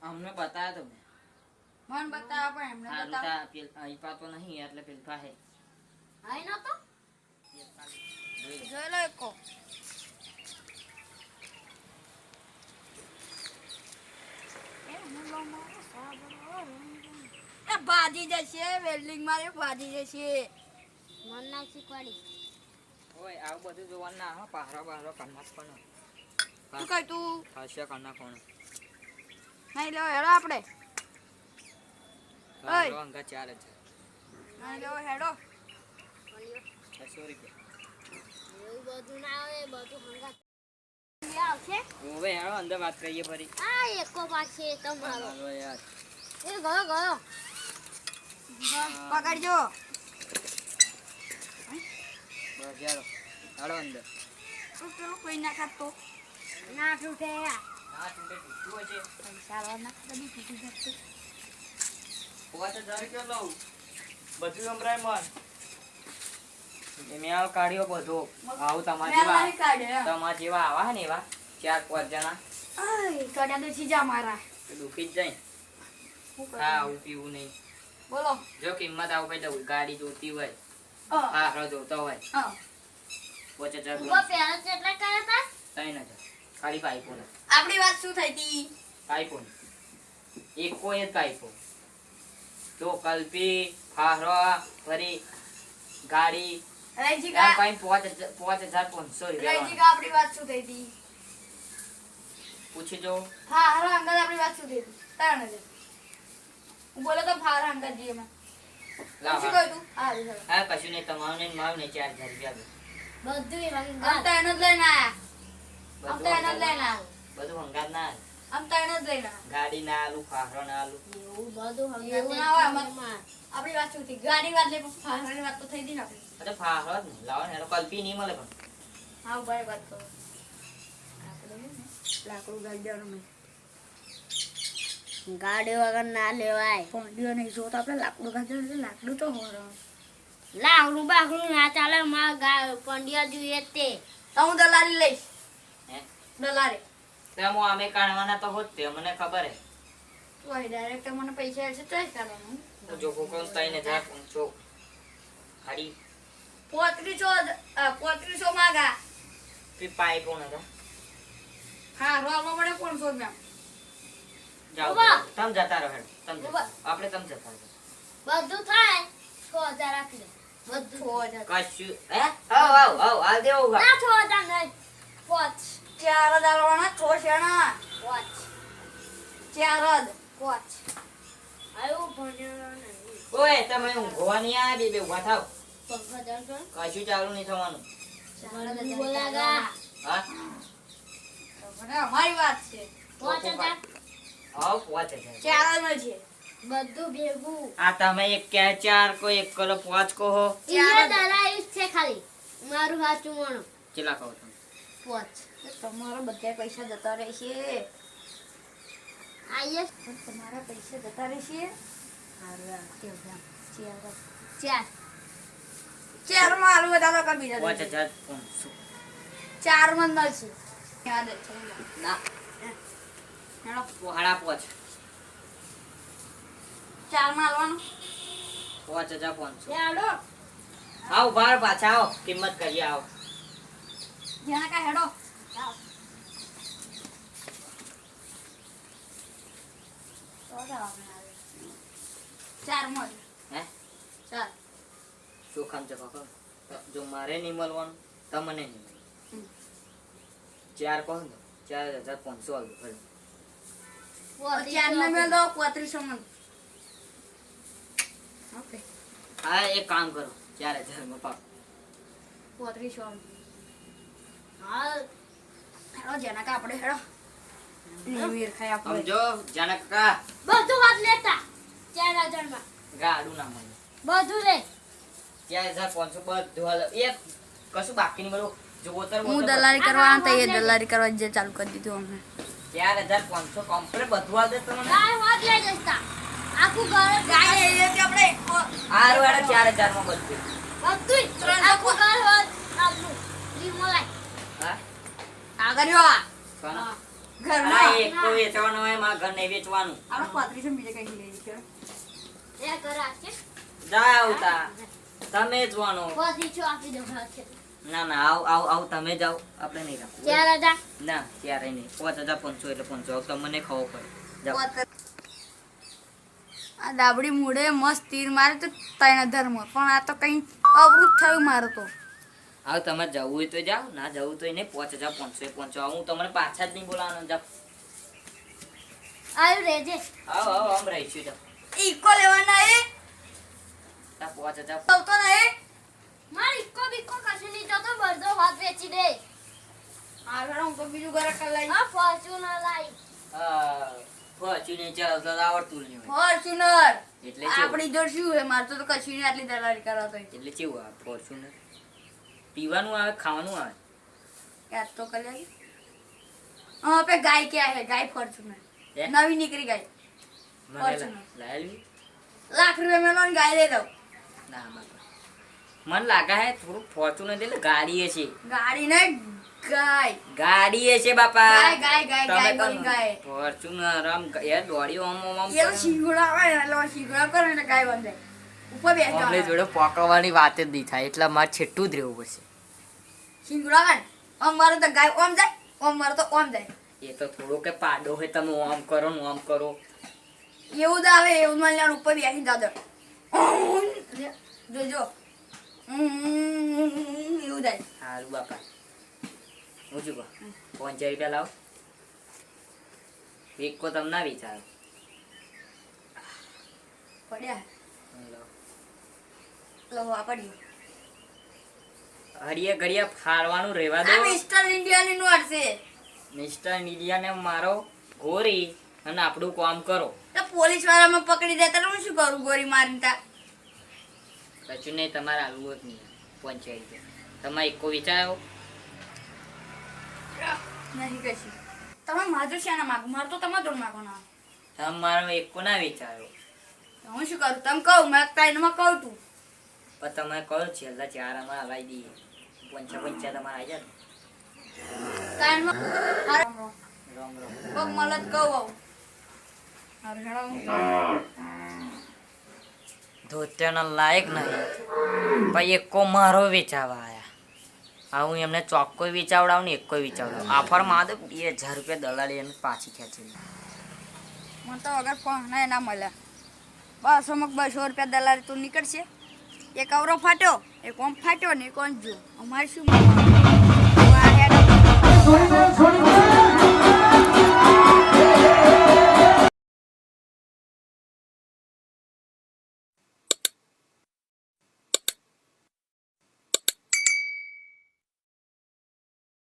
અમને બતાવ્યા તો મન બતાવો પણ એમને બતાવો. અહીં પાતો નહીં એટલે પેલ પાસે આઈ ન તો જોઈ લો એકો. ભાજી જશે વેલ્ડિંગ મારે ભાજી જશે. મન ના શીખવાડી ઓય આવું બધું જોવાનું ના હો પહારો બહારો કન્નાસ પણ તું કઈ તું હાસ્ય કન્ના કોણ નહીં લેવો હેડો આપણે. ઓય અંગા 4 છે નહીં લેવો હેડો. 600 રૂપિયા એવું બધું ના આવે બધું હંગા આવશે. હવે હેડો અંદર વાત કરીએ ફરી. આ એકો પાસે તમારો હાલો યાર એ ગયો ગયો પકડજો. બસ યાર હેડો અંદર પેલું કોઈ ના ખાતો ના છૂટે. હા તૂટે તૂટું છે પૈસા ના કદી તૂટી જશે. 5000 રૂપિયા લઉં બધું અમરાય મન મેળ કાઢ્યો બધો આવું તમારા જેવા આવા ને એવા 4-5 જણા કડા તો ચીજા મારા દુખી જ જાય. હા આવું પીવું નહીં. બોલો જો કિંમત આવું કઈ દઉં ગાડી જોતી હોય હા હા જોતો હોય 5000 કેટલા કર્યા હતા 3000 ખાલી પાઇપો ને આપણી વાત શું થઈ હતી. પાઇપો એક કોઈ જ પાઇપો તો કલ્પી ફાહરો ફરી ગાડી રઈજી એમ કા કઈ 5500 રઈજી રૂપિયા કા આપણી વાત શું થઈ હતી. પૂછી જો. હા હારા અંગત આપણી વાત શું થઈ હતી. 3000 હું બોલે તો ફારા અંગત જી માં લાવ શું કહ્યું તું. હા હા કશું નહીં તમારું ને મારું ને 4000 રૂપિયા બધું આમ તો એનો જ લઈને આયા. આમ તો એનો જ લઈને આયા. બધું હંગાત ના આવે. આમ તો એનો જ લઈને આયા. ગાડી ના આલુ ફાહરો ના આલુ એવું બધું હંગાત એવું ના હોય આમાં. આપણી વાત શું થઈ ગાડી વાત લે પણ ફારાની વાત તો થઈ હતી ને આપણી. અરે ફાહરો જ ને લાવો ને એનો કલ્પી નહીં મળે પણ હા બરાબર વાત કરો. આપણે લાકડું ગાડી દેવાનું ગાડી વગર ના લેવાય. પોંડીઓ નહીં જોતા આપણે લાકડું ગાડી લાકડું તો હોર લાકડું બાકડું ના ચાલે. માં પોંડિયા જોઈએ તે તો હું દલાલી લઈશ. હે દલારી તેમ અમે કાઢવાના તો હોત તે મને ખબર હે. તો ડાયરેક્ટ મને પૈસા હશે તો કરવાનું. તો જો કોણ 3000 પહોંચો ખાલી 3500 માંગા. ફી પાઇપો ના હા રોવા પડે 500 રૂપિયા. જાઓ ઉભા. તમ જતા રહો હેડ તમ જતા. ઉભા. આપણે તમ જતા રહો. બધું થાય 6000 રાખી દે. બધું 6000 કશું હે આવ આવ આવ આ દેવો ગા ના 6000 નહીં. 4 દાલવાના છોશેણા 4 આયો ભણ્યો નહીં. ઓય તમે ઊંઘવાની આ બે ઉભા થાવ. 5000 કશું ચાલુ નહીં થવાનું. બોલાગા હા અમારી વાત છે. 5000 આવ 5000 ચાર નો છે બધું ભેગું. આ તમે એક કે 4 કો એક કરો 5 કો હો ચાર દલાઈ છે ખાલી મારું સાચું માનો કેટલા કહો તમે 5. તમારા બધા પૈસા જતા રહેશે. આયસ તમારા પૈસા જતા રહેશે. ચાર માં આલુ બધા કર બીજા 5500 ચાર માં મળશે. યાદ છે ના હેલો પોહાડા પોચ ચાર માં આલવાનું 5500 હેડો આવ બાર પાછા આવો કિંમત કરી આવો જેના કા હેડો ચાર માં હે ચાર શું કામ છે કાકા જો મારે નહીં મળવાનું તમને નહીં મળે 4 કહો ને 4500 આલો ફરી ચાર ને મેં દો 3500 માં. ઓકે હા એક કામ કરો 4000 માં પાક 3500 હા હેડો જેના કા આપણે હેડો નીર ખાય આપણે સમજો જાને કાકા બધું વાત લેતા 4000 માં ગાડું ના મળે બધું લે 4500 બધું હાલ એક કશું બાકી નહીં મળો જો બોતર હું દલાલી કરવા તો એ દલાલી કરવા જે ચાલુ કરી દીધું અમે 4500 કમ્પ્લીટ બધું હાલ દે તમને ગાય વાત લઈ જતા આખું ઘર ગાય લઈ કે આપણે આ રોડે 4000 માં બધું બધું આખું ઘર વાત આપણું રીમોલાઈ હા આ કર્યો સોના આ એકો વેચવાનો હોય મારા ઘર નહીં વેચવાનું આપણે 35 બીજે કઈ લઈ કે એ ઘર આશે જા આવતા તમે જવાનો પછી છો આપી દો છે ના ના આવ તમે જાઓ આપણે નહીં રાખવું 4000 ના ત્યારે નહીં 5500 એટલે 500 તમને ખબર પડે જાઓ આ દાબડી મૂડે મસ્ત તીર મારે તો 3000 માં પણ આ તો કઈ અવૃત થયું મારે તો આવ તમારે જવું હોય તો જાઓ ના જવું તો નહીં 5500 હું તમને પાછા જ નહીં બોલાવાનો જાઓ આયુ રેજે આવ આમ રહીશું જાઓ ઈકો લેવાના એ તા 5000 તો નહીં માર ઈકો બીકો કશે નહીં જતો બરદો હાથ વેચી દે આગળ હું તો બીજું ઘરે કલાઈ આ ફોર્ચ્યુનર લાઈ ફોર્ચ્યુનર ચાલતો આવડતું નહીં હોય ફોર્ચ્યુનર એટલે આપણી જોડ શું હે માર તો કશું નહીં આટલી દલાલી કરાતો એટલે કેવું આ ફોર્ચ્યુનર પીવાનું આવે ખાવાનું આવે યાદ તો કરી લે હા पे गाय क्या है गाय फॉर्च्यूनर હે? नवी निकली गाय મને ફોર્ચ્યુનર. લાયેલી लाख रुपए में लोन गाय दे दो ના બાપા મને લાગે હે થોડું ફોર્ચ્યુનર એટલે ગાડી છે गाड़ी नहीं गाय ગાડી છે બાપા गाय गाय गाय गाय बोली गाय ફોર્ચ્યુનર આમ યાર દોડી આમ ये तो शिंगुड़ा है ना लो शिंगुड़ा कर ना गाय बन जाए ऊपर बैठ અમને जाओ જોડે પોકવાની વાત જ નહીં થાય એટલે મારે છેટું જ રહેવું પડશે शिंगुड़ा कर ओम मारो तो गाय ओम जाए ओम मारो तो ओम जाए એ તો થોડો કે પાડો હોય તમે આમ કરો ને આમ કરો એવું જ આવે એવું મને લેવાનું ઉપર બેસી દાદો જોજો એવું જાય સારું બાપા હું શું કહું 5000 રૂપિયા લાવો એક કો તમને ના વિચારો પડ્યા લાવો. લો વાપડ્યું હરિયે ઘડિયા ફાળવાનું રહેવા દો આ મિસ્ટર ઇન્ડિયાની નોટ છે મિસ્ટર ઇન્ડિયાને મારો ગોરી અને આપણું કામ કરો તો પોલીસ વાળામાં પકડી દેતા તો હું શું કરું ગોરી મારીને તા કશું નહીં તમારે આલવું જ નહીં 5000 રૂપિયા તમે એકો વિચારો નહીં કશી તમે માજો શાના માગો મારે તો તમારે જોડ માગો ના તમે મારો એકો ના વિચારો તો હું શું કરું તમે કહું મેં તાઈનમાં કહું તું પણ તમે કહો છેલ્લા 4 અમારે હલાવી દઈએ 55 તમારે આવી જાય તાઈનમાં રામ રામ પગ મળે જ કહું આવું હારું હેડો ધોત્યાના લાયક નહીં ભાઈ એકો મારો વેચાવા આયા આ હું એમને ચોખ્ખો વેચાવડાવું ને એકો વેચાવડાવું આફરમાં તો 2000 રૂપિયા દલાલી એને પાછી ખેંચી મને તો વગર ફોન ના મળ્યા બસ અમુક 200 રૂપિયા દલાલી તું નીકળશે એક અવરો ફાટ્યો એક ઓમ ફાટ્યો ને એક ઓમ જો અમારે શું મળવાનું? આ હેડો.